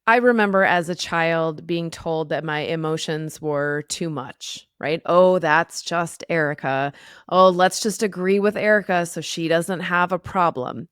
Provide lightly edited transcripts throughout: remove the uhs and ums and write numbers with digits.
I remember as a child being told that my emotions were too much, right? Oh, that's just Erica. Oh, let's just agree with Erica so she doesn't have a problem.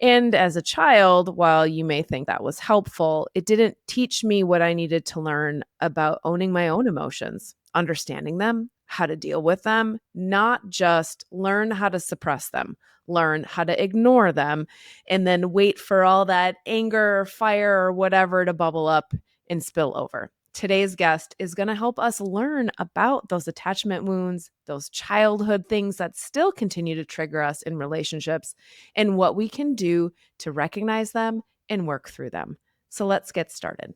And as a child, while you may think that was helpful, it didn't teach me what I needed to learn about owning my own emotions, understanding them, how to deal with them, not just learn how to suppress them, learn how to ignore them, and then wait for all that anger or fire or whatever to bubble up and spill over. Today's guest is going to help us learn about those attachment wounds, those childhood things that still continue to trigger us in relationships, and what we can do to recognize them and work through them. So let's get started.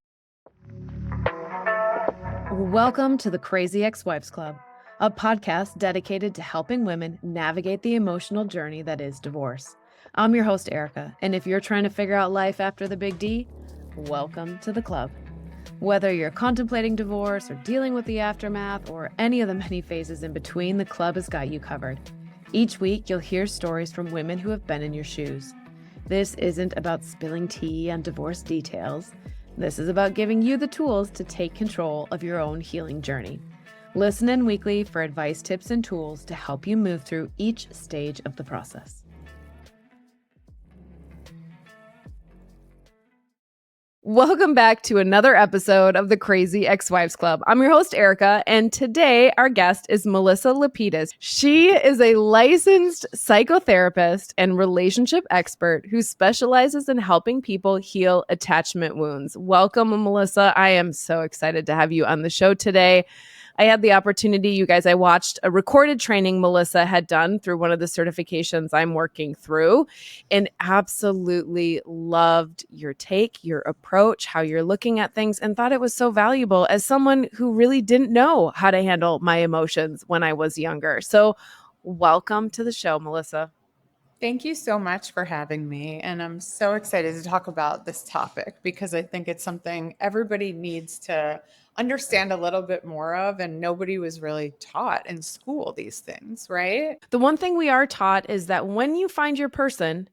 Welcome to the Crazy Ex-Wives Club, a podcast dedicated to helping women navigate the emotional journey that is divorce. I'm your host, Erica, and if you're trying to figure out life after the big D, welcome to the club. Whether you're contemplating divorce or dealing with the aftermath or any of the many phases in between, the club has got you covered. Each week, you'll hear stories from women who have been in your shoes. This isn't about spilling tea on divorce details. This is about giving you the tools to take control of your own healing journey. Listen in weekly for advice, tips, and tools to help you move through each stage of the process. Welcome back to another episode of the Crazy Ex-Wives Club. I'm your host, Erica, and today our guest is Melissa Lapides. She is a licensed psychotherapist and relationship expert who specializes in helping people heal attachment wounds. Welcome, Melissa. I am so excited to have you on the show today. I had the opportunity, you guys, I watched a recorded training Melissa had done through one of the certifications I'm working through and absolutely loved your take, your approach, how you're looking at things, and thought it was so valuable as someone who really didn't know how to handle my emotions when I was younger. So welcome to the show, Melissa. Thank you so much for having me. And I'm so excited to talk about this topic because I think it's something everybody needs to understand a little bit more of. And nobody was really taught in school these things, right? The one thing we are taught is that when you find your person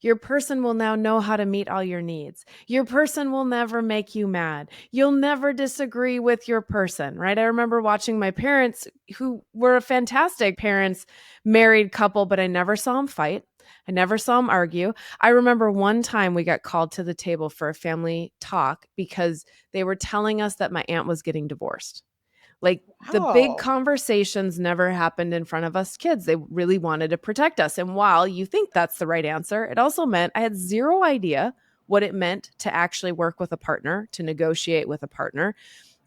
will now know how to meet all your needs. Your person will never make you mad. You'll never disagree with your person, right? I remember watching my parents, who were fantastic parents, married couple, but I never saw them fight. I never saw them argue. I remember one time we got called to the table for a family talk because they were telling us that my aunt was getting divorced. Like the big Wow. conversations never happened in front of us kids. They really wanted to protect us. And while you think that's the right answer, it also meant I had zero idea what it meant to actually work with a partner, to negotiate with a partner,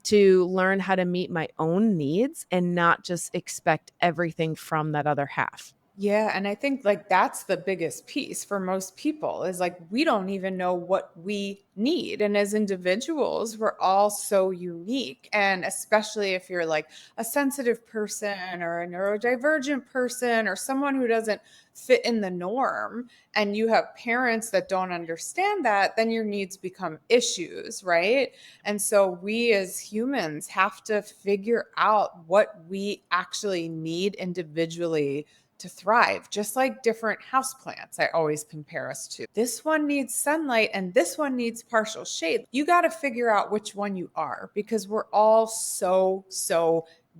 to learn how to meet my own needs and not just expect everything from that other half. Yeah, and I think like that's the biggest piece for most people is like we don't even know what we need. And as individuals, we're all so unique. And especially if you're like a sensitive person or a neurodivergent person or someone who doesn't fit in the norm and you have parents that don't understand that, then your needs become issues, right? And so we as humans have to figure out what we actually need individually to thrive, just like different houseplants. I always compare us to. This one needs sunlight and this one needs partial shade. You got to figure out which one you are because we're all so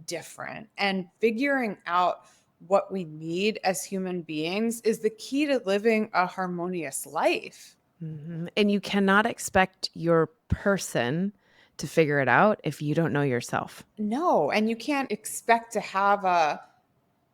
different. And figuring out what we need as human beings is the key to living a harmonious life. Mm-hmm. And you cannot expect your person to figure it out if you don't know yourself. No, and you can't expect to have a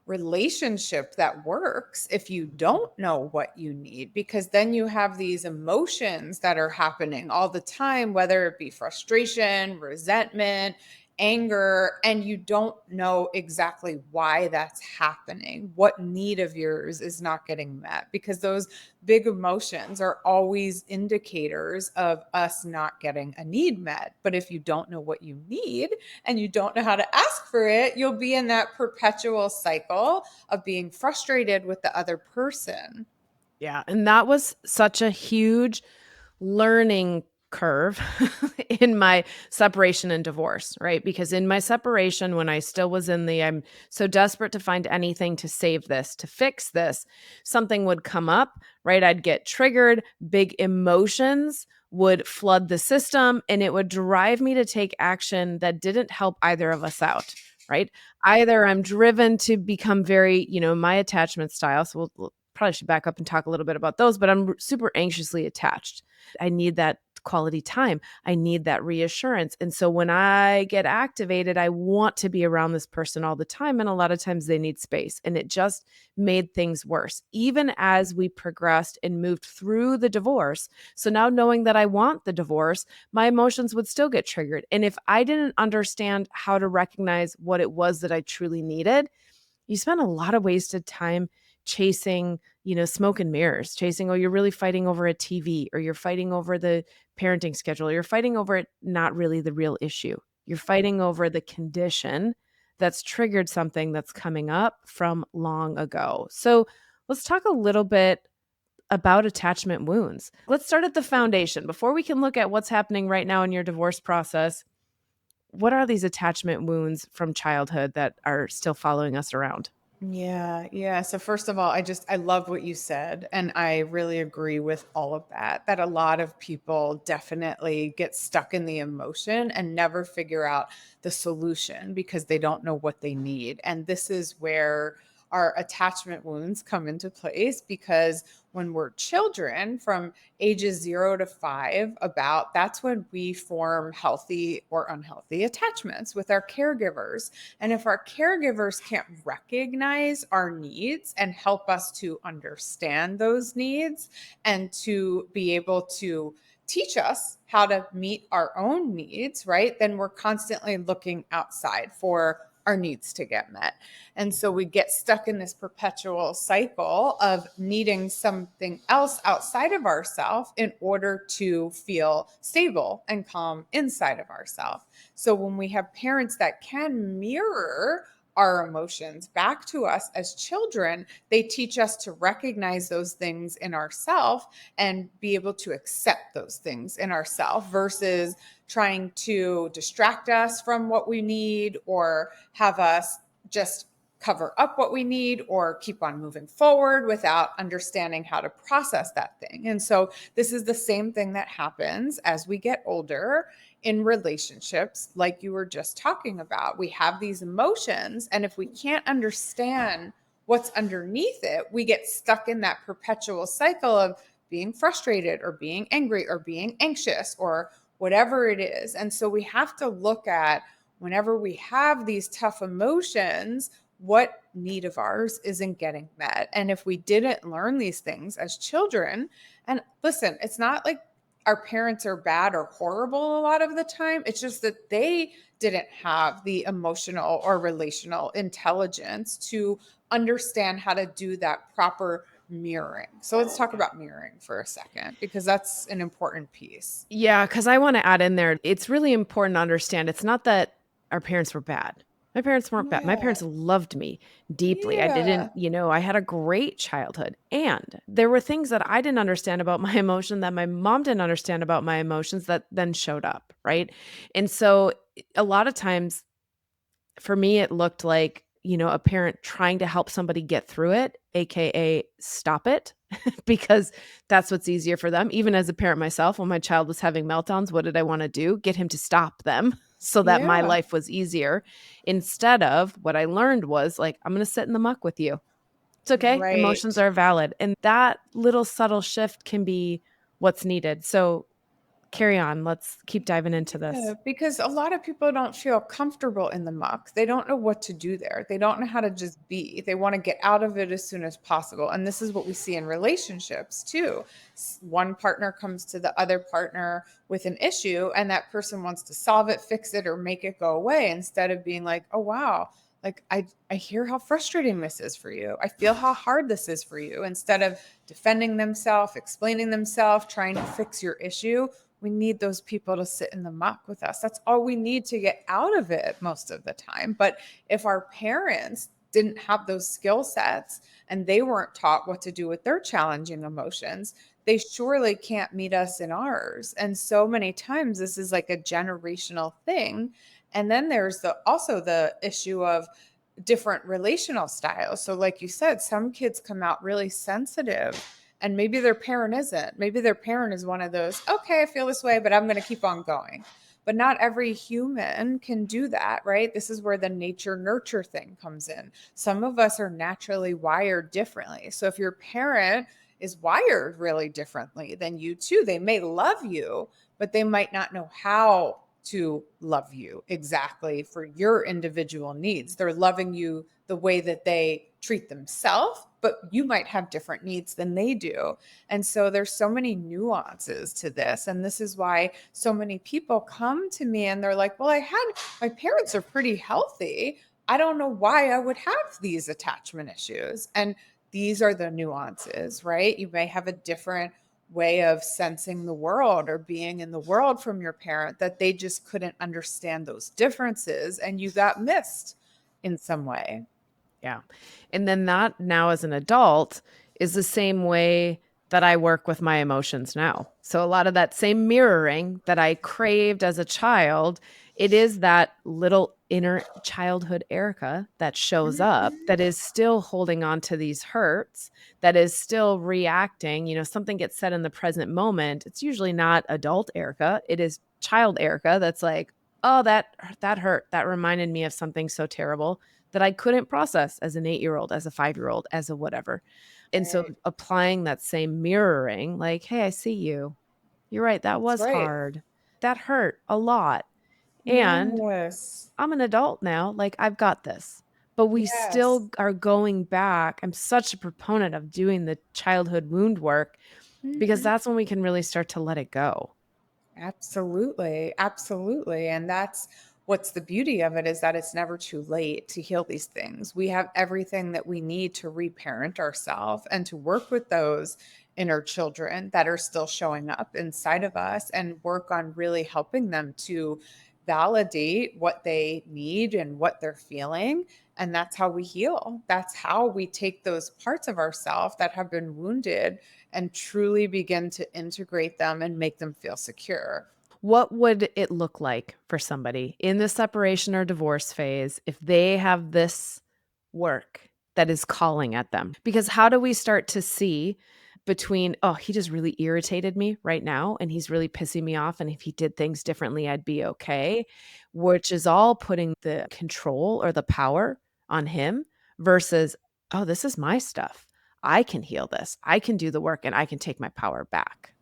relationship that works if you don't know what you need, because then you have these emotions that are happening all the time, whether it be frustration, resentment, anger, and you don't know exactly why that's happening. What need of yours is not getting met? Because those big emotions are always indicators of us not getting a need met. But if you don't know what you need, and you don't know how to ask for it, you'll be in that perpetual cycle of being frustrated with the other person. Yeah. And that was such a huge learning curve in my separation and divorce, right? Because in my separation, when I still was in the, I'm so desperate to find anything to save this, to fix this, something would come up, right? I'd get triggered, big emotions would flood the system, and it would drive me to take action that didn't help either of us out, right? Either I'm driven to become very, my attachment style. So we'll probably should back up and talk a little bit about those, but I'm super anxiously attached. I need that quality time. I need that reassurance. And so when I get activated, I want to be around this person all the time. And a lot of times they need space. And it just made things worse, even as we progressed and moved through the divorce. So now knowing that I want the divorce, my emotions would still get triggered. And if I didn't understand how to recognize what it was that I truly needed, you spend a lot of wasted time chasing, smoke and mirrors, chasing, oh, you're really fighting over a TV, or you're fighting over the parenting schedule. You're fighting over it, not really the real issue. You're fighting over the condition that's triggered something that's coming up from long ago. So let's talk a little bit about attachment wounds. Let's start at the foundation. Before we can look at what's happening right now in your divorce process, what are these attachment wounds from childhood that are still following us around? Yeah, yeah. So first of all, I love what you said, and I really agree with all of that. That a lot of people definitely get stuck in the emotion and never figure out the solution because they don't know what they need. And this is where our attachment wounds come into place, because when we're children from ages 0 to 5, about that's when we form healthy or unhealthy attachments with our caregivers. And if our caregivers can't recognize our needs and help us to understand those needs and to be able to teach us how to meet our own needs, right? Then we're constantly looking outside for our needs to get met. And so we get stuck in this perpetual cycle of needing something else outside of ourselves in order to feel stable and calm inside of ourselves. So when we have parents that can mirror our emotions back to us as children, they teach us to recognize those things in ourselves and be able to accept those things in ourselves versus trying to distract us from what we need or have us just cover up what we need or keep on moving forward without understanding how to process that thing. And so this is the same thing that happens as we get older in relationships, like you were just talking about. We have these emotions, and if we can't understand what's underneath it, we get stuck in that perpetual cycle of being frustrated or being angry or being anxious or whatever it is. And so we have to look at, whenever we have these tough emotions, what need of ours isn't getting met. And if we didn't learn these things as children, and listen, it's not like our parents are bad or horrible a lot of the time. It's just that they didn't have the emotional or relational intelligence to understand how to do that proper mirroring. So let's talk about mirroring for a second, because that's an important piece. Yeah, because I want to add in there, it's really important to understand it's not that our parents were bad. My parents weren't bad. My Yeah. parents loved me deeply. I Yeah. didn't, I had a great childhood. And there were things that I didn't understand about my emotion that my mom didn't understand about my emotions that then showed up. Right. And so a lot of times for me, it looked like, a parent trying to help somebody get through it, AKA stop it, because that's what's easier for them. Even as a parent myself, when my child was having meltdowns, what did I want to do? Get him to stop them so that my Yeah. life was easier. Instead of what I learned was like, I'm going to sit in the muck with you. It's okay. Emotions Right. are valid. And that little subtle shift can be what's needed. So carry on. Let's keep diving into Yeah, this. because a lot of people don't feel comfortable in the muck. They don't know what to do there. They don't know how to just be. They want to get out of it as soon as possible. And this is what we see in relationships too. One partner comes to the other partner with an issue, and that person wants to solve it, fix it, or make it go away instead of being like, oh, wow. Like I hear how frustrating this is for you. I feel how hard this is for you. Instead of defending themselves, explaining themselves, trying to fix your issue, we need those people to sit in the muck with us. That's all we need to get out of it most of the time. But if our parents didn't have those skill sets and they weren't taught what to do with their challenging emotions, they surely can't meet us in ours. And so many times this is like a generational thing. And then there's also the issue of different relational styles. So like you said, some kids come out really sensitive And maybe their parent isn't. Maybe their parent is one of those, okay, I feel this way, but I'm going to keep on going. But not every human can do that, right? This is where the nature nurture thing comes in. Some of us are naturally wired differently. So if your parent is wired really differently than you too, they may love you, but they might not know how to love you exactly for your individual needs. They're loving you the way that they treat themselves, but you might have different needs than they do. And so there's so many nuances to this. And this is why so many people come to me and they're like, well, my parents are pretty healthy. I don't know why I would have these attachment issues. And these are the nuances, right? You may have a different way of sensing the world or being in the world from your parent that they just couldn't understand those differences and you got missed in some way. Yeah. And then that now as an adult is the same way that I work with my emotions now. So a lot of that same mirroring that I craved as a child, it is that little inner childhood Erica that shows up Mhm. that is still holding on to these hurts, that is still reacting. Something gets said in the present moment. It's usually not adult Erica. It is child Erica that's like, oh, that hurt. That reminded me of something so terrible that I couldn't process as an 8-year-old, as a 5-year-old, as a whatever. And so Right. applying that same mirroring, like, hey, I see you. You're right. That That's was right. hard. That hurt a lot. And Yes. I'm an adult now. Like, I've got this. But we Yes. still are going back. I'm such a proponent of doing the childhood wound work because Mhm. that's when we can really start to let it go. Absolutely. Absolutely. And that's what's the beauty of it is that it's never too late to heal these things. We have everything that we need to reparent ourselves and to work with those inner children that are still showing up inside of us and work on really helping them to validate what they need and what they're feeling. And that's how we heal. That's how we take those parts of ourselves that have been wounded and truly begin to integrate them and make them feel secure. What would it look like for somebody in the separation or divorce phase if they have this work that is calling at them? Because how do we start to see between, oh, he just really irritated me right now and he's really pissing me off. And if he did things differently, I'd be okay, which is all putting the control or the power on him versus, oh, this is my stuff. I can heal this. I can do the work and I can take my power back.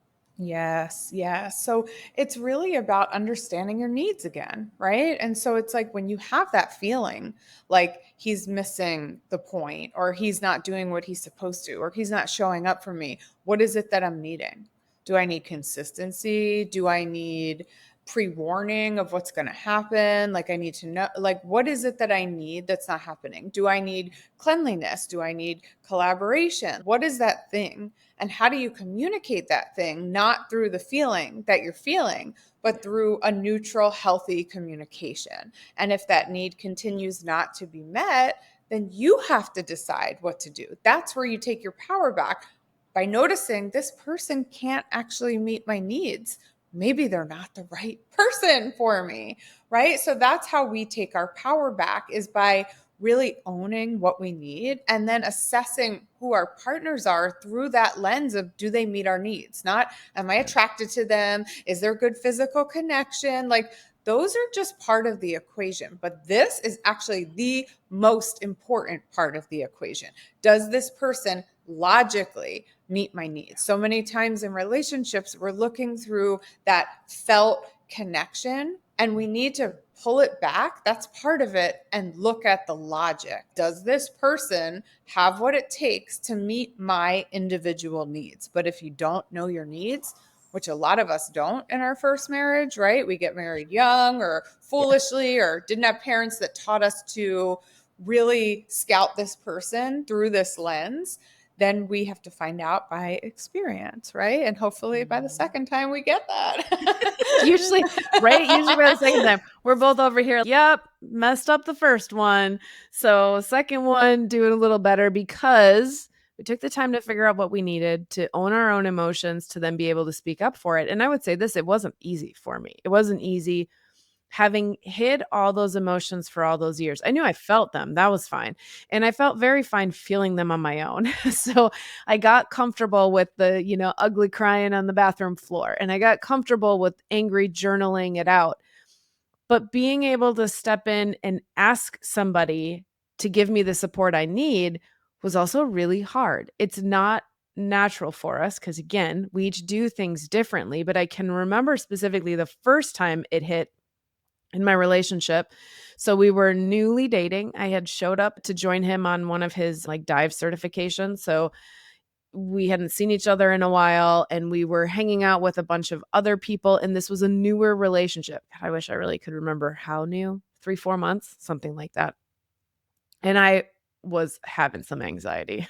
Yes, yes. So it's really about understanding your needs again, right? And so it's like when you have that feeling like he's missing the point or he's not doing what he's supposed to or he's not showing up for me, what is it that I'm needing? Do I need consistency? Do I need pre-warning of what's going to happen? Like I need to know like what is it that I need that's not happening? Do I need cleanliness? Do I need collaboration? What is that thing? And how do you communicate that thing, not through the feeling that you're feeling, but through a neutral, healthy communication? And if that need continues not to be met, then you have to decide what to do. That's where you take your power back by noticing this person can't actually meet my needs. Maybe they're not the right person for me, right? So that's how we take our power back is by really owning what we need and then assessing who our partners are through that lens of do they meet our needs? Not, am I attracted to them? Is there good physical connection? Like, those are just part of the equation. But this is actually the most important part of the equation. Does this person logically meet my needs? So many times in relationships, we're looking through that felt connection and we need to pull it back. That's part of it. And look at the logic. Does this person have what it takes to meet my individual needs? But if you don't know your needs, which a lot of us don't in our first marriage, right? We get married young or Yeah. foolishly or didn't have parents that taught us to really scout this person through this lens. Then we have to find out by experience, right? And hopefully by the Mhm. second time we get Usually, right? Usually by the second that. time, we're both over here. Yep, messed up the first one. So, second one, do it a little better because we took the time to figure out what we needed to own our own emotions to then be able to speak up for it. And I would say this, it wasn't easy for me. It wasn't easy having hid all those emotions for all those years. I knew I felt them. That was fine. And I felt very fine feeling them on my own. So I got comfortable with the, ugly crying on the bathroom floor. And I got comfortable with angry journaling it out. But being able to step in and ask somebody to give me the support I need was also really hard. It's not natural for us because, again, we each do things differently. But I can remember specifically the first time it hit in my relationship. So we were newly dating. I had showed up to join him on one of his like dive certifications. So we hadn't seen each other in a while and we were hanging out with a bunch of other people. And this was a newer relationship. I wish I really could remember how new, 3, 4 months, something like that. And I was having some anxiety.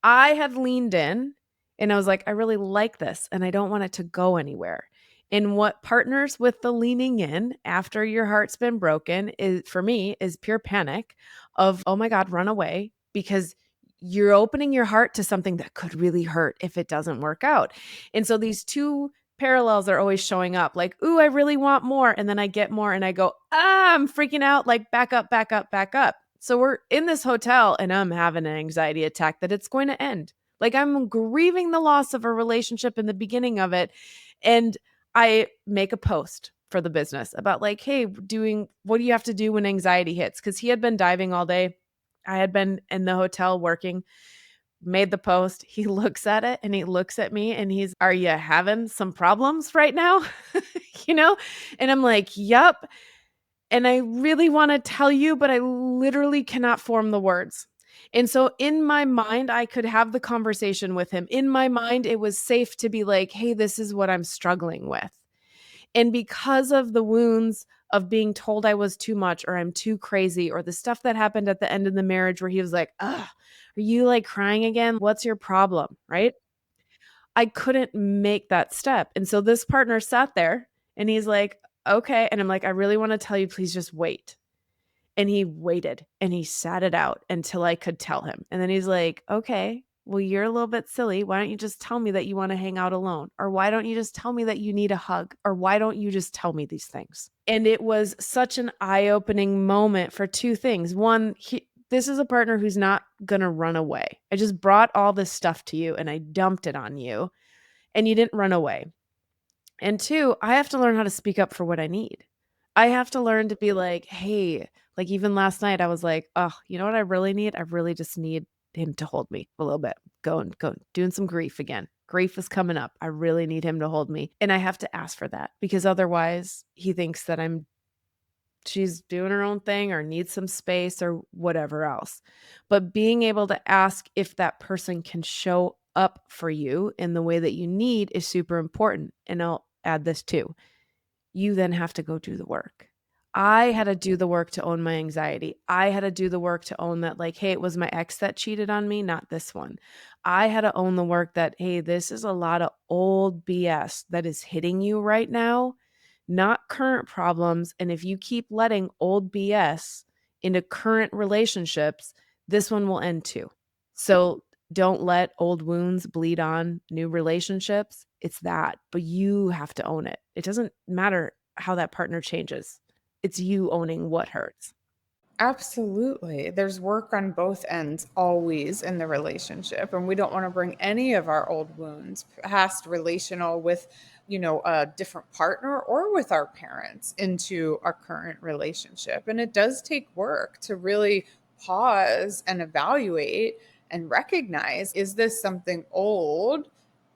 I had leaned in and I was like, I really like this and I don't want it to go anywhere. And what partners with the leaning in after your heart's been broken is for me is pure panic of, oh my God, run away because you're opening your heart to something that could really hurt if it doesn't work out. And so these two parallels are always showing up like, ooh, I really want more. And then I get more and I go, I'm freaking out, like back up, back up, back up. So we're in this hotel and I'm having an anxiety attack that it's going to end. Like I'm grieving the loss of a relationship in the beginning of it. And I make a post for the business about like, hey, doing what do you have to do when anxiety hits? Because he had been diving all day. I had been in the hotel working, made the post. He looks at it and he looks at me and he's, are you having some problems right now? you know? And I'm like, yep. And I really want to tell you, but I literally cannot form the words. And so in my mind, I could have the conversation with him. In my mind, it was safe to be like, hey, this is what I'm struggling with. And because of the wounds of being told I was too much or I'm too crazy or the stuff that happened at the end of the marriage where he was like, ugh, are you like crying again? What's your problem? Right? I couldn't make that step. And so this partner sat there and he's like, okay. And I'm like, I really want to tell you, please just wait. And he waited and he sat it out until I could tell him. And then he's like, okay, well, you're a little bit silly. Why don't you just tell me that you want to hang out alone? Or why don't you just tell me that you need a hug? Or why don't you just tell me these things? And it was such an eye opening moment for two things. One, this is a partner who's not going to run away. I just brought all this stuff to you and I dumped it on you and you didn't run away. And two, I have to learn how to speak up for what I need. I have to learn to be like, hey, like even last night, I was like, oh, you know what I really need? I really just need him to hold me a little bit. Go, doing some grief again. Grief is coming up. I really need him to hold me. And I have to ask for that because otherwise he thinks that she's doing her own thing or needs some space or whatever else. But being able to ask if that person can show up for you in the way that you need is super important. And I'll add this too. You then have to go do the work. I had to do the work to own my anxiety. I had to do the work to own that, like, hey, it was my ex that cheated on me, not this one. I had to own the work that, hey, this is a lot of old BS that is hitting you right now, not current problems. And if you keep letting old BS into current relationships, this one will end too. So don't let old wounds bleed on new relationships. It's that, but you have to own it. It doesn't matter how that partner changes. It's you owning what hurts. Absolutely. There's work on both ends always in the relationship. And we don't want to bring any of our old wounds, past relational with, a different partner or with our parents into our current relationship. And it does take work to really pause and evaluate and recognize, is this something old?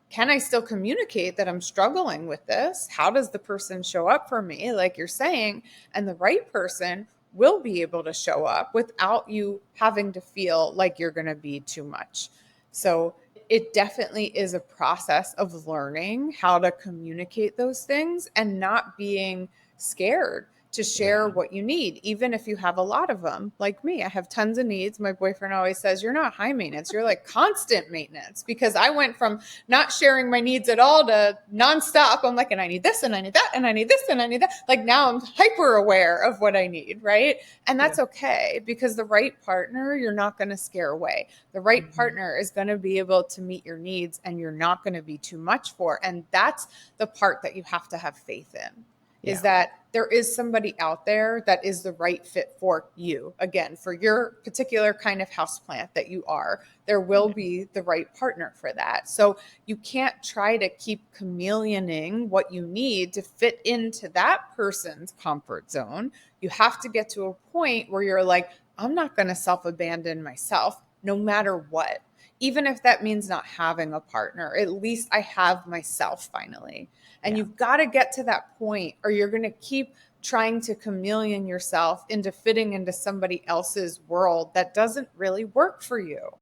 Can I still communicate that I'm struggling with this? How does the person show up for me, like you're saying? And the right person will be able to show up without you having to feel like you're going to be too much. So it definitely is a process of learning how to communicate those things and not being scared to share Yeah. what you need, even if you have a lot of them. Like me, I have tons of needs. My boyfriend always says, you're not high maintenance, you're like constant maintenance, because I went from not sharing my needs at all to nonstop. I'm like, and I need this, and I need that, and I need this, and I need that. Like now I'm hyper aware of what I need, right? And Yeah. that's okay because the right partner, you're not going to scare away. The right Mhm. partner is going to be able to meet your needs and you're not going to be too much for. And that's the part that you have to have faith in. is Yeah. that there is somebody out there that is the right fit for you. Again, for your particular kind of houseplant that you are, there will Yeah. be the right partner for that. So you can't try to keep chameleoning what you need to fit into that person's comfort zone. You have to get to a point where you're like, I'm not going to self abandon myself no matter what. Even if that means not having a partner, at least I have myself finally. And Yeah. you've got to get to that point, or you're going to keep trying to chameleon yourself into fitting into somebody else's world that doesn't really work for you.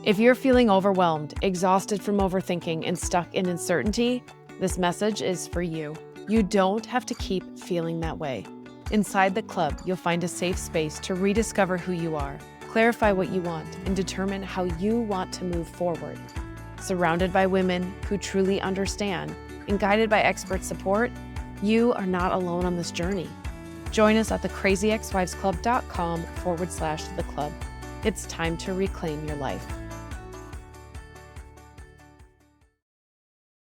If you're feeling overwhelmed, exhausted from overthinking, and stuck in uncertainty, this message is for you. You don't have to keep feeling that way. Inside the club, you'll find a safe space to rediscover who you are, clarify what you want, and determine how you want to move forward. Surrounded by women who truly understand and guided by expert support, you are not alone on this journey. Join us at thecrazyexwivesclub.com/the club. It's time to reclaim your life.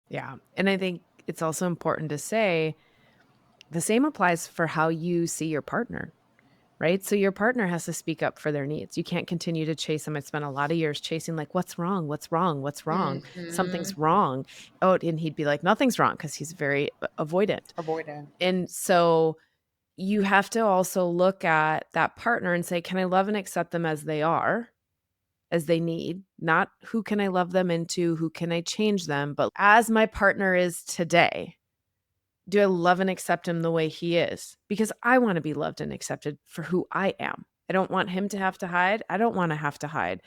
Yeah. And I think it's also important to say the same applies for how you see your partner, right? So your partner has to speak up for their needs. You can't continue to chase them. I spent a lot of years chasing, like, what's wrong? What's wrong? What's wrong? Hmm. Something's wrong. Oh, and he'd be like, nothing's wrong because he's very avoidant. Avoidant. And so you have to also look at that partner and say, can I love and accept them as they are? As they need, not who can I love them into, who can I change them, but as my partner is today, do I love and accept him the way he is? Because I want to be loved and accepted for who I am. I don't want him to have to hide. I don't want to have to hide.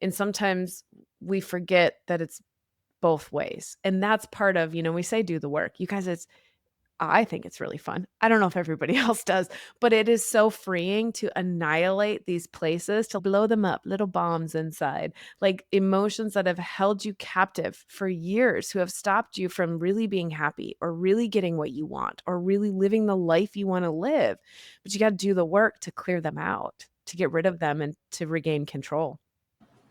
And sometimes we forget that it's both ways. And that's part of, we say do the work. You guys, I think it's really fun. I don't know if everybody else does, but it is so freeing to annihilate these places, to blow them up, little bombs inside, like emotions that have held you captive for years, who have stopped you from really being happy or really getting what you want or really living the life you want to live. But you got to do the work to clear them out, to get rid of them and to regain control.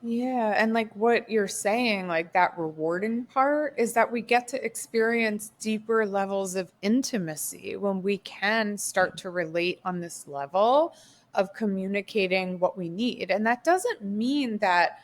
Yeah, and like what you're saying, like that rewarding part is that we get to experience deeper levels of intimacy when we can Yeah. start to relate on this level of communicating what we need. And that doesn't mean that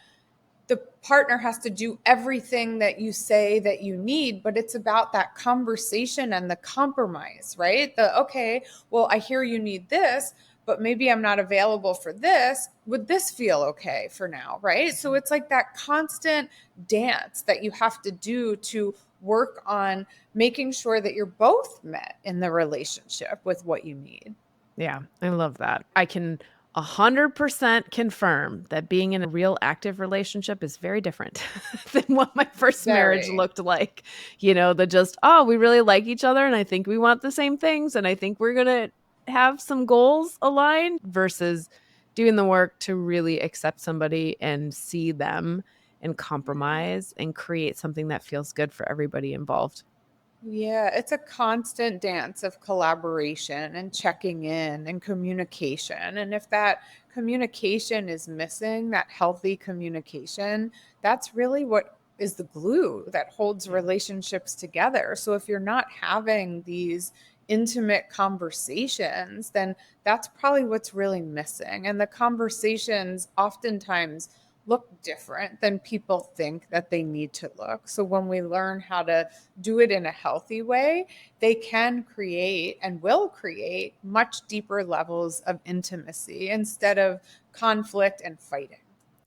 the partner has to do everything that you say that you need, but it's about that conversation and the compromise, right? Okay, well, I hear you need this, but maybe I'm not available for this. Would this feel okay for now, right? So it's like that constant dance that you have to do to work on making sure that you're both met in the relationship with what you need. Yeah, I love that. I can 100% confirm that being in a real active relationship is very different than what my first marriage Very. looked like. The just, oh, we really like each other and I think we want the same things and I think we're going to have some goals aligned versus doing the work to really accept somebody and see them and compromise and create something that feels good for everybody involved. Yeah, it's a constant dance of collaboration and checking in and communication. And if that communication is missing, that healthy communication, that's really what is the glue that holds Yeah. relationships together. So if you're not having these intimate conversations, then that's probably what's really missing. And the conversations oftentimes look different than people think that they need to look. So when we learn how to do it in a healthy way, they can create and will create much deeper levels of intimacy instead of conflict and fighting.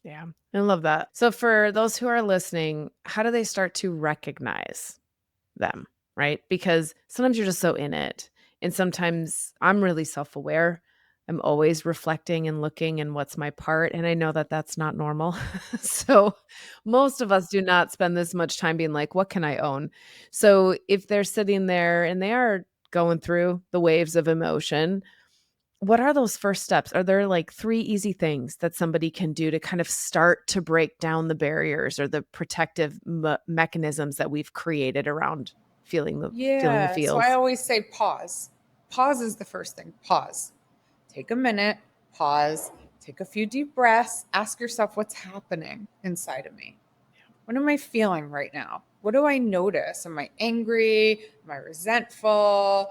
Yeah, I love that. So for those who are listening, how do they start to recognize them, right? Because sometimes you're just so in it. And sometimes I'm really self-aware. I'm always reflecting and looking and what's my part, and I know that that's not normal. So most of us do not spend this much time being like, what can I own? So if they're sitting there and they are going through the waves of emotion, what are those first steps? Are there like 3 easy things that somebody can do to kind of start to break down the barriers or the protective mechanisms that we've created around feeling the Yeah. So I feels? always say pause. Pause is the first thing. Pause. Take a minute, pause, take a few deep breaths, ask yourself what's happening inside of me. What am I feeling right now? What do I notice? Am I angry? Am I resentful?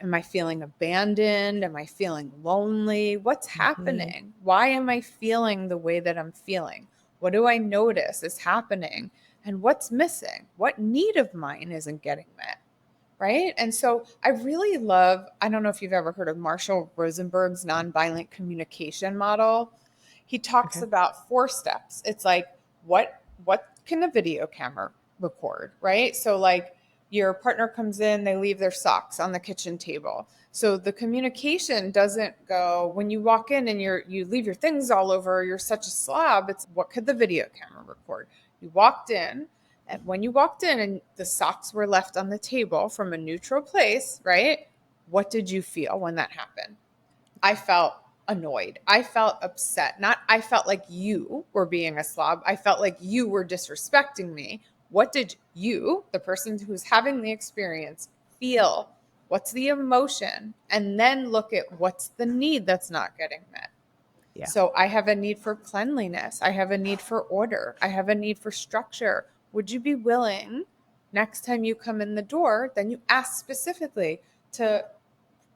Am I feeling abandoned? Am I feeling lonely? What's Mhm. happening? Why am I feeling the way that I'm feeling? What do I notice is happening? And what's missing? What need of mine isn't getting met? Right. And so I really love, I don't know if you've ever heard of Marshall Rosenberg's nonviolent communication model. He talks Okay. about 4 steps. It's like, what can a video camera record, right? So like your partner comes in, they leave their socks on the kitchen table. So the communication doesn't go when you walk in and you leave your things all over, you're such a slob. It's what could the video camera record? You walked in, and when you walked in and the socks were left on the table from a neutral place, right? What did you feel when that happened? I felt annoyed. I felt upset. Not I felt like you were being a slob. I felt like you were disrespecting me. What did you, the person who's having the experience, feel? What's the emotion? And then look at what's the need that's not getting met. Yeah. So I have a need for cleanliness. I have a need for order. I have a need for structure. Would you be willing next time you come in the door, then you ask specifically to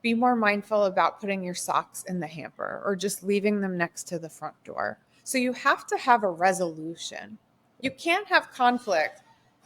be more mindful about putting your socks in the hamper or just leaving them next to the front door. So you have to have a resolution. You can't have conflict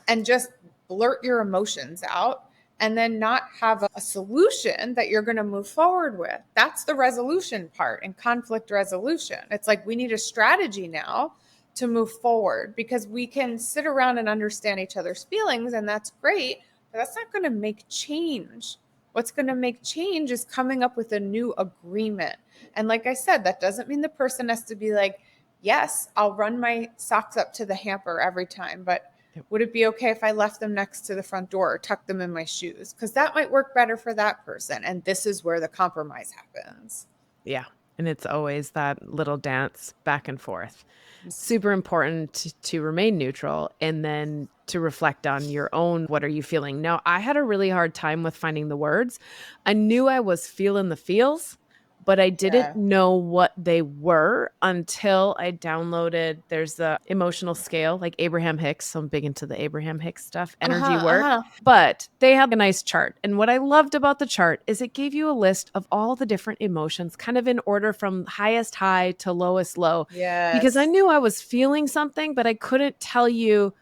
and just blurt your emotions out and then not have a solution that you're going to move forward with. That's the resolution part in conflict resolution. It's like we need a strategy now to move forward because we can sit around and understand each other's feelings, and that's great, but that's not going to make change. What's going to make change is coming up with a new agreement. And like I said, that doesn't mean the person has to be like, yes, I'll run my socks up to the hamper every time, but Yep. would it be okay if I left them next to the front door or tucked them in my shoes? Because that might work better for that person. And this is where the compromise happens. Yeah. And it's always that little dance back and forth. Super important to remain neutral and then to reflect on your own what are you feeling. Now, I had a really hard time with finding the words. I knew I was feeling the feels, but I didn't Yeah. know what they were until I downloaded there's the emotional scale, like Abraham Hicks. So I'm big into the Abraham Hicks stuff, Uh energy huh. work. Uh huh. But they have a nice chart. And what I loved about the chart is it gave you a list of all the different emotions, kind of in order from highest high to lowest low, because I Yes. knew I was feeling something, but I couldn't tell you,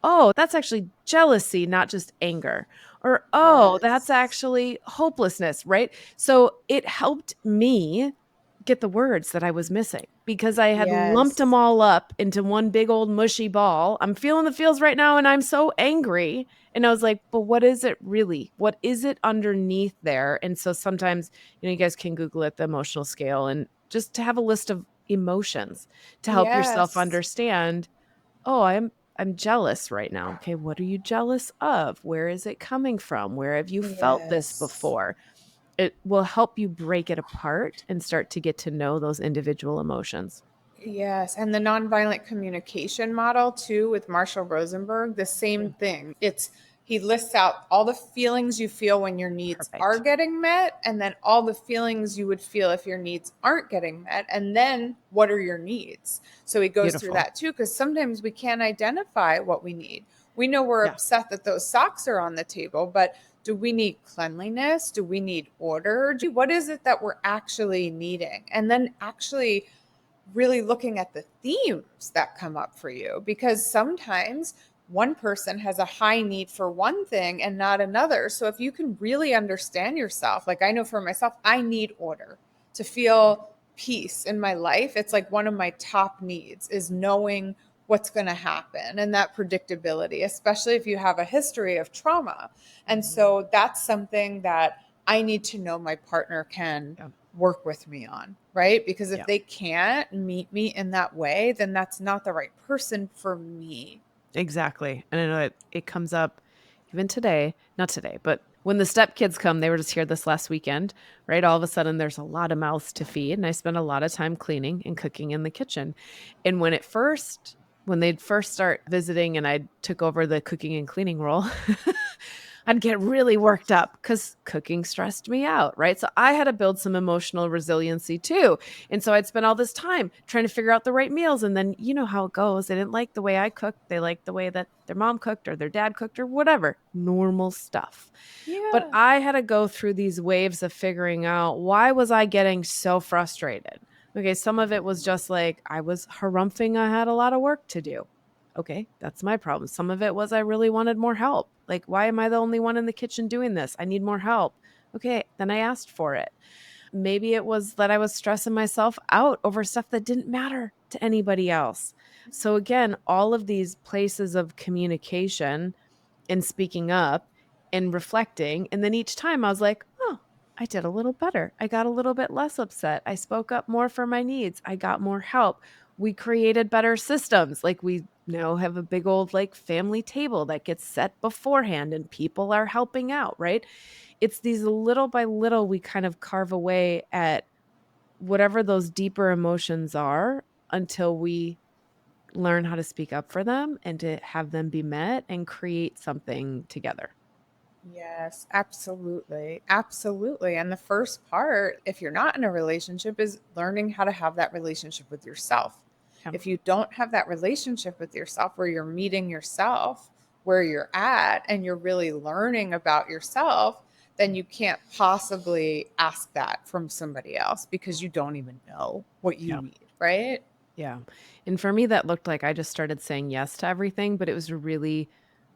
oh, that's actually jealousy, not just anger. Or, oh, that's Yes. actually hopelessness, right? So it helped me get the words that I was missing because I had lumped them Yes. all up into one big old mushy ball. I'm feeling the feels right now and I'm so angry. And I was like, but what is it really? What is it underneath there? And so sometimes, you guys can Google it, the emotional scale, and just to have a list of emotions to help yourself Yes. understand, oh, I'm jealous right now. Okay, what are you jealous of? Where is it coming from? Where have you felt this Yes. before? It will help you break it apart and start to get to know those individual emotions. Yes, and the nonviolent communication model too with Marshall Rosenberg, the Yeah, same thing. It's he lists out all the feelings you feel when your needs are perfect. getting met and then all the feelings you would feel if your needs aren't getting met and then what are your needs. So he goes through Beautiful. that too because sometimes we can't identify what we need. We know we're Yeah, upset that those socks are on the table, but do we need cleanliness? Do we need order? What is it that we're actually needing? And then actually really looking at the themes that come up for you because sometimes one person has a high need for one thing and not another. So if you can really understand yourself, like I know for myself, I need order to feel peace in my life. It's like one of my top needs is knowing what's going to happen and that predictability, especially if you have a history of trauma. And mhm, so that's something that I need to know my partner can yeah, work with me on, right? Because if yeah. they can't meet me in that way, then that's not the right person for me. Exactly. And I know it comes up even today, not today, but when the stepkids come, they were just here this last weekend, right? All of a sudden, there's a lot of mouths to feed. And I spent a lot of time cleaning and cooking in the kitchen. And when they'd first start visiting and I took over the cooking and cleaning role, I'd get really worked up because cooking stressed me out, right? So I had to build some emotional resiliency too. And so I'd spend all this time trying to figure out the right meals. And then you know how it goes. They didn't like the way I cooked. They liked the way that their mom cooked or their dad cooked or whatever, normal stuff. But Yeah. I had to go through these waves of figuring out why was I getting so frustrated? Okay, some of it was just like I was harumphing I had a lot of work to do. Okay, that's my problem. Some of it was I really wanted more help. Like, why am I the only one in the kitchen doing this? I need more help. Okay, then I asked for it. Maybe it was that I was stressing myself out over stuff that didn't matter to anybody else. So, again, all of these places of communication and speaking up and reflecting. And then each time I was like, oh, I did a little better. I got a little bit less upset. I spoke up more for my needs. I got more help. We created better systems. Like we now have a big old like family table that gets set beforehand and people are helping out, right? It's these little by little we kind of carve away at whatever those deeper emotions are until we learn how to speak up for them and to have them be met and create something together. Yes, absolutely. Absolutely. And the first part, if you're not in a relationship, is learning how to have that relationship with yourself. Yeah. If you don't have that relationship with yourself where you're meeting yourself where you're at and you're really learning about yourself, then you can't possibly ask that from somebody else because you don't even know what you Yeah. need, right? Yeah. And for me, that looked like I just started saying yes to everything, but it was really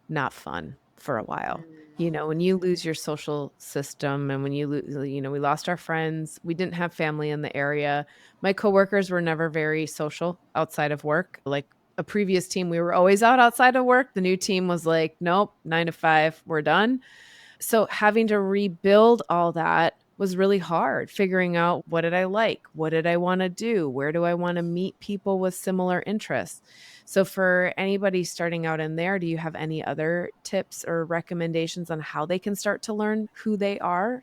not fun for a while. You know, when you lose your social system and when you lose, you know, we lost our friends, we didn't have family in the area. My coworkers were never very social outside of work. Like a previous team, we were always out outside of work. The new team was like, nope, 9 to 5, we're done. So having to rebuild all that was really hard, figuring out what did I like? What did I want to do? Where do I want to meet people with similar interests? So for anybody starting out in there, do you have any other tips or recommendations on how they can start to learn who they are?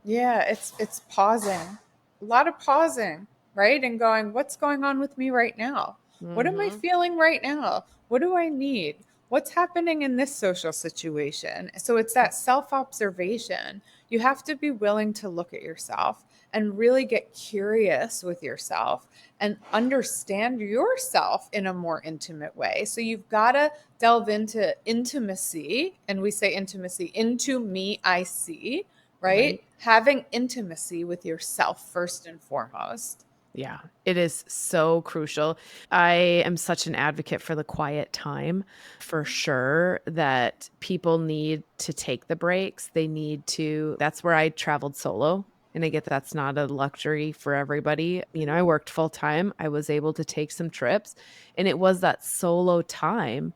Yeah, it's pausing. A lot of pausing, right? And going, what's going on with me right now? What am I Mhm. feeling right now? What do I need? What's happening in this social situation? So it's that self-observation. You have to be willing to look at yourself and really get curious with yourself and understand yourself in a more intimate way. So you've got to delve into intimacy, and we say intimacy into me, I see, right? Right. Having intimacy with yourself first and foremost. Yeah, it is so crucial. I am such an advocate for the quiet time for sure that people need to take the breaks. They need to that's where I traveled solo, and I get that that's not a luxury for everybody. You know, I worked full time. I was able to take some trips, and it was that solo time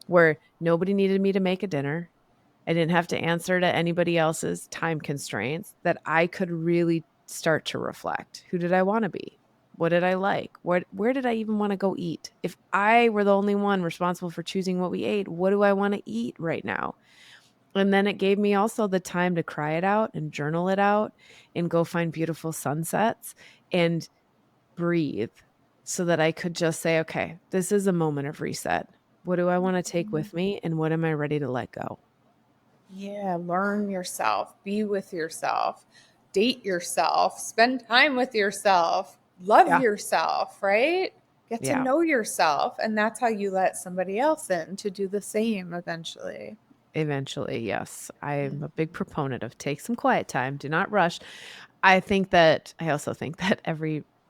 where nobody needed me to make a dinner. I didn't have to answer to anybody else's time constraints, that I could really start to reflect. Who did I wanna be? What did I like? Where did I even wanna go eat? If I were the only one responsible for choosing what we ate, what do I wanna eat right now? And then it gave me also the time to cry it out and journal it out and go find beautiful sunsets and breathe so that I could just say, "Okay, this is a moment of reset. What do I wanna take with me, and what am I ready to let go?" Yeah, learn yourself, be with yourself, date yourself, spend time with yourself, love Yeah. yourself, right? Get to Yeah. know yourself. And that's how you let somebody else in to do the same eventually. Eventually, yes. I'm a big Mhm. proponent of take some quiet time, do not rush. I also think that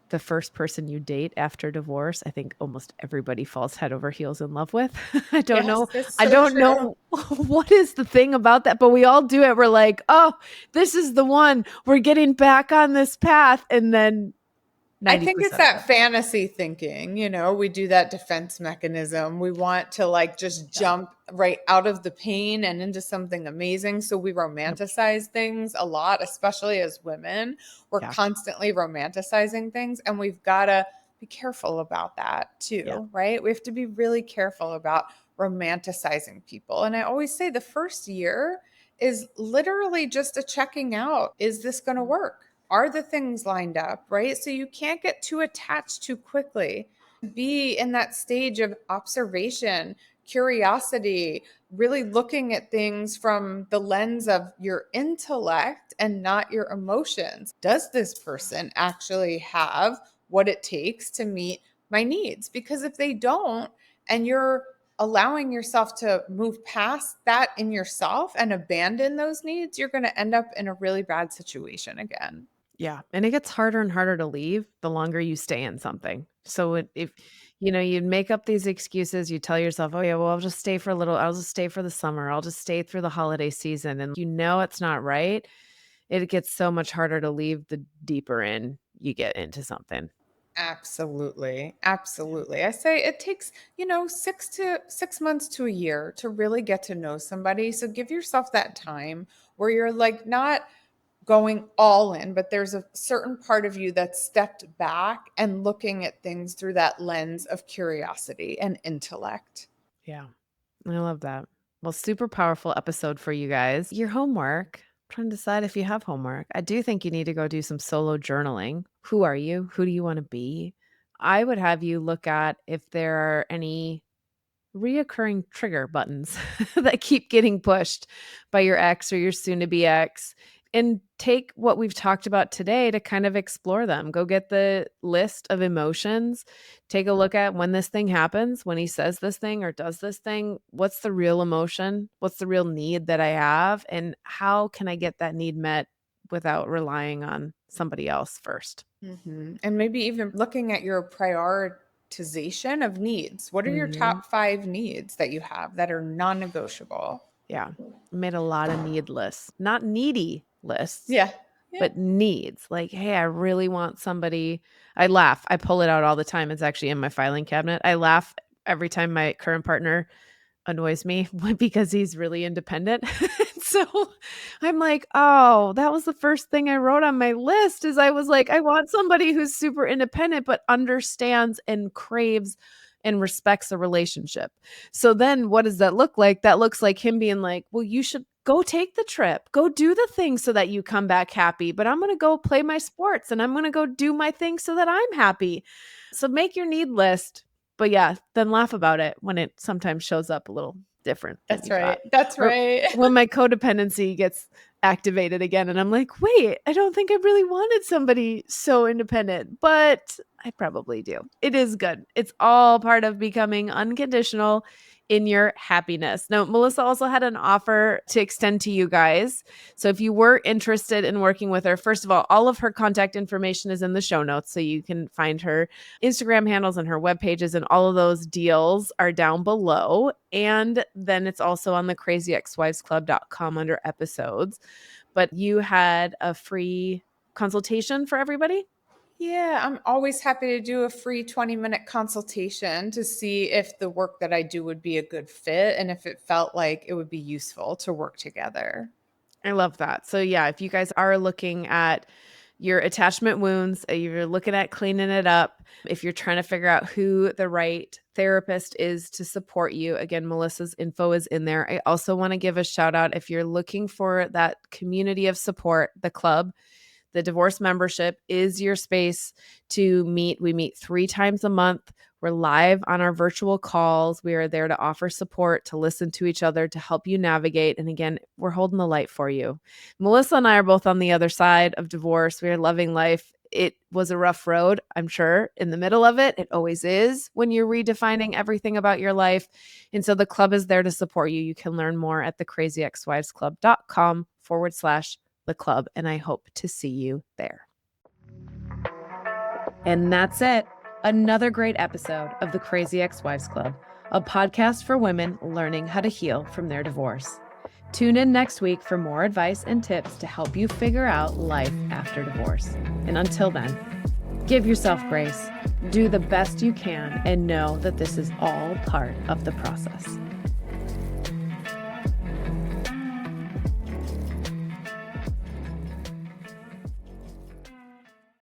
the first person you date after divorce, I think almost everybody falls head over heels in love with. I don't know Yes, it's I so don't true. know what is the thing about that, but we all do it. We're like, "Oh, this is the one. We're getting back on this path," and then I think it's 90% of that it. fantasy thinking, we do that defense mechanism. We want to like just Yeah. jump right out of the pain and into something amazing. So we Yep. romanticize things a lot, especially as women. We're Yeah. constantly romanticizing things, and we've got to be careful about that Yeah. too, right? We have to be really careful about romanticizing people. And I always say the first year is literally just a checking out. Is this going to work? Are the things lined up, right? So you can't get too attached too quickly. Be in that stage of observation, curiosity, really looking at things from the lens of your intellect and not your emotions. Does this person actually have what it takes to meet my needs? Because if they don't, and you're allowing yourself to move past that in yourself and abandon those needs, you're going to end up in a really bad situation again. Yeah, and it gets harder and harder to leave the longer you stay in something. So if you know, you make up these excuses, you tell yourself, "Oh yeah, well, I'll just stay for a little. I'll just stay for the summer. I'll just stay through the holiday season." And you know it's not right. It gets so much harder to leave the deeper in you get into something. Absolutely. Yeah. Absolutely. I say it takes, 6 months to a year to really get to know somebody. So give yourself that time where you're like not going all in, but there's a certain part of you that stepped back and looking at things through that lens of curiosity and intellect. Yeah. I love that. Well, super powerful episode for you guys. Your homework, I'm trying to decide if you have homework. I do think you need to go do some solo journaling. Who are you? Who do you want to be? I would have you look at if there are any reoccurring trigger buttons that keep getting pushed by your ex or your soon to be ex, and take what we've talked about today to kind of explore them. Go get the list of emotions. Take a look at when this thing happens, when he says this thing or does this thing, what's the real emotion? What's the real need that I have? And how can I get that need met without relying on somebody else first? And maybe even looking at your prioritization of needs. What are your Mhm. top 5 needs that you have that are non negotiable? Yeah. Made a lot of need lists, not needy lists, Yeah. Yeah. but needs. Like, hey, I really want somebody. I laugh. I pull it out all the time. It's actually in my filing cabinet. I laugh every time my current partner annoys me because he's really independent. So I'm like, oh, that was the first thing I wrote on my list is I was like, I want somebody who's super independent, but understands and craves and respects a relationship. So then what does that look like? That looks like him being like, well, you should go take the trip, go do the thing so that you come back happy. But I'm going to go play my sports and I'm going to go do my thing so that I'm happy. So make your need list, but yeah, then laugh about it when it sometimes shows up a little different than That's you right. thought. That's Or right. when my codependency gets activated again and I'm like, wait, I don't think I really wanted somebody so independent, but I probably do. It is good. It's all part of becoming unconditional in your happiness. Now, Melissa also had an offer to extend to you guys. So if you were interested in working with her, first of all of her contact information is in the show notes. So you can find her Instagram handles and her web pages, and all of those deals are down below. And then it's also on the crazyexwivesclub.com under episodes. But you had a free consultation for everybody? Yeah, I'm always happy to do a free 20-minute consultation to see if the work that I do would be a good fit and if it felt like it would be useful to work together. I love that. So yeah, if you guys are looking at your attachment wounds, you're looking at cleaning it up, if you're trying to figure out who the right therapist is to support you, again, Melissa's info is in there. I also want to give a shout out if you're looking for that community of support, the club. The divorce membership is your space to meet. We meet 3 times a month. We're live on our virtual calls. We are there to offer support, to listen to each other, to help you navigate. And again, we're holding the light for you. Melissa and I are both on the other side of divorce. We are loving life. It was a rough road, I'm sure, in the middle of it. It always is when you're redefining everything about your life. And so the club is there to support you. You can learn more at thecrazyexwivesclub.com/the club, and I hope to see you there. And that's it. Another great episode of the Crazy Ex-Wives Club, a podcast for women learning how to heal from their divorce. Tune in next week for more advice and tips to help you figure out life after divorce. And until then, give yourself grace, do the best you can, and know that this is all part of the process.